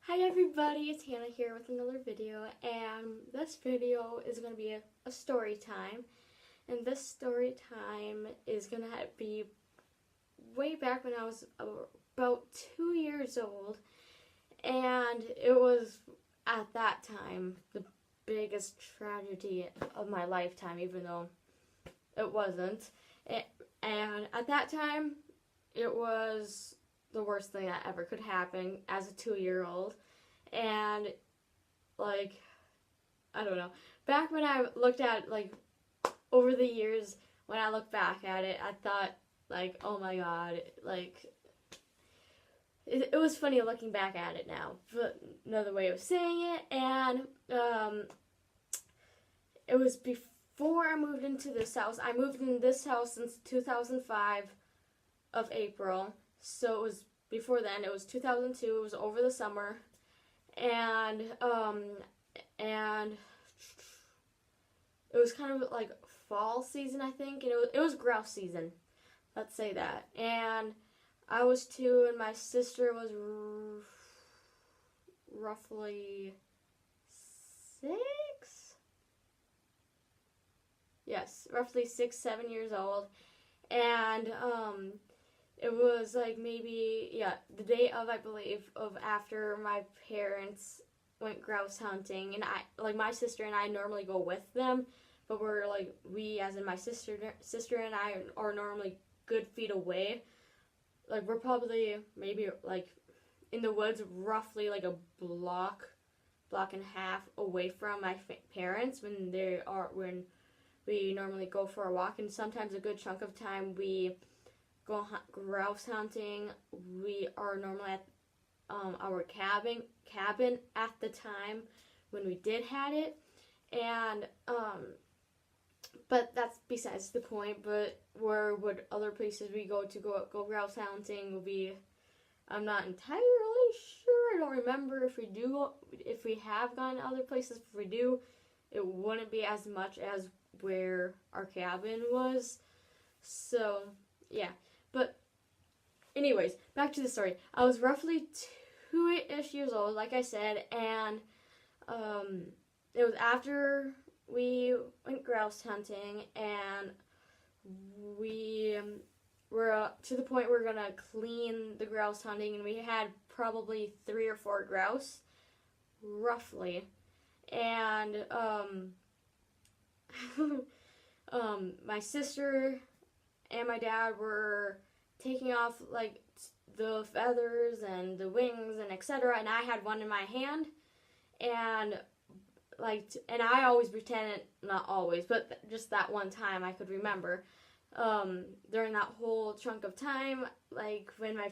Hi everybody, it's Hannah here with another video, and this video is going to be a story time, and this story time is going to be way back when I was about 2 years old, and it was at that time the biggest tragedy of my lifetime, even though it wasn't, and at that time it was the worst thing that ever could happen as a 2-year-old. And I don't know, back when I looked at over the years, when I look back at it, I thought oh my god, it was funny looking back at it now, but another way of saying it. And it was before I moved into this house. I moved in this house since 2005 of April. So it was before then. It was 2002. It was over the summer, and it was kind of like fall season, I think. And it was grouse season. Let's say that. And I was 2, and my sister was roughly 6. Yes, roughly 6, 7 years old, and it was maybe, the day of, I believe, of after my parents went grouse hunting, and my sister and I normally go with them, but we, as in my sister and I, are normally good feet away. We're probably maybe in the woods, roughly a block and a half away from my parents when we normally go for a walk, and sometimes a good chunk of time we go grouse hunting. We are normally at our cabin at the time when we did had it, and but that's besides the point. But where would other places we go to go grouse hunting will be, I'm not entirely sure. I don't remember if we have gone to other places. If we do, it wouldn't be as much as where our cabin was. So yeah. But anyways, back to the story. I was roughly 2-ish years old, like I said, and it was after we went grouse hunting, and we were to the point we're gonna clean the grouse hunting, and we had probably 3 or 4 grouse, roughly, and my sister and my dad were taking off the feathers and the wings and etc. And I had one in my hand, and and I always pretended, not always, but just that one time I could remember, during that whole chunk of time, when my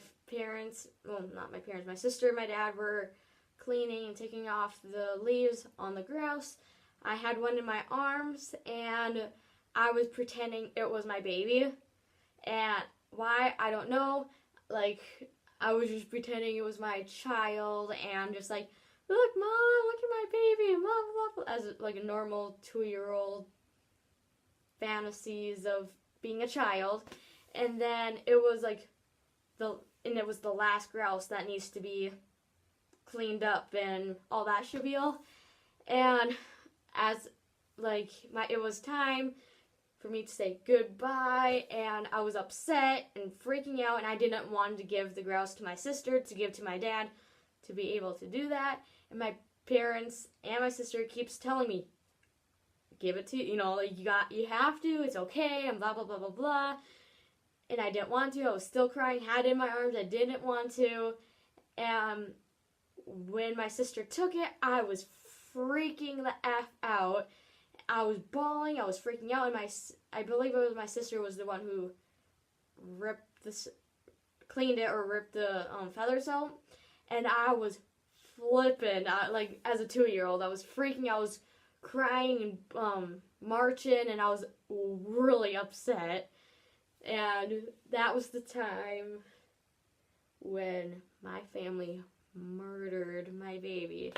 sister and my dad were cleaning and taking off the leaves on the grouse, I had one in my arms, and I was pretending it was my baby. And why, I don't know. I was just pretending it was my child, and just look, Mom, look at my baby, blah, blah, blah, as a normal 2-year-old fantasies of being a child. And then it was it was the last grouse that needs to be cleaned up and all that shabil. And as it was time for me to say goodbye, and I was upset and freaking out, and I didn't want to give the grouse to my sister to give to my dad to be able to do that. And my parents and my sister keeps telling me, give it to you have to, it's okay, and blah blah blah blah blah. And I didn't want to. I was still crying, had it in my arms. I didn't want to. And when my sister took it, I was freaking the F out. I was bawling, I was freaking out, and I believe it was my sister was the one who cleaned it or ripped the feathers out, and I was flipping. As a 2-year-old, I was freaking, I was crying and marching, and I was really upset. And that was the time when my family murdered my baby.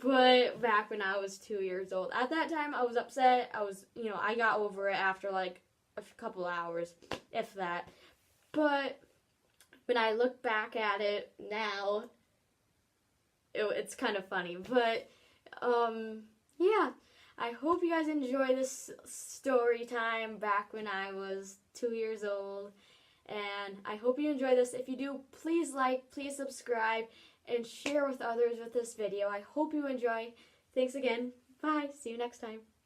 But back when I was 2 years old, at that time I was upset. I was, I got over it after a couple hours, if that. But when I look back at it now, it's kind of funny. But yeah, I hope you guys enjoy this story time back when I was 2 years old. And I hope you enjoy this. If you do, please like, please subscribe, and share with others with this video. I hope you enjoy. Thanks again. Bye. See you next time.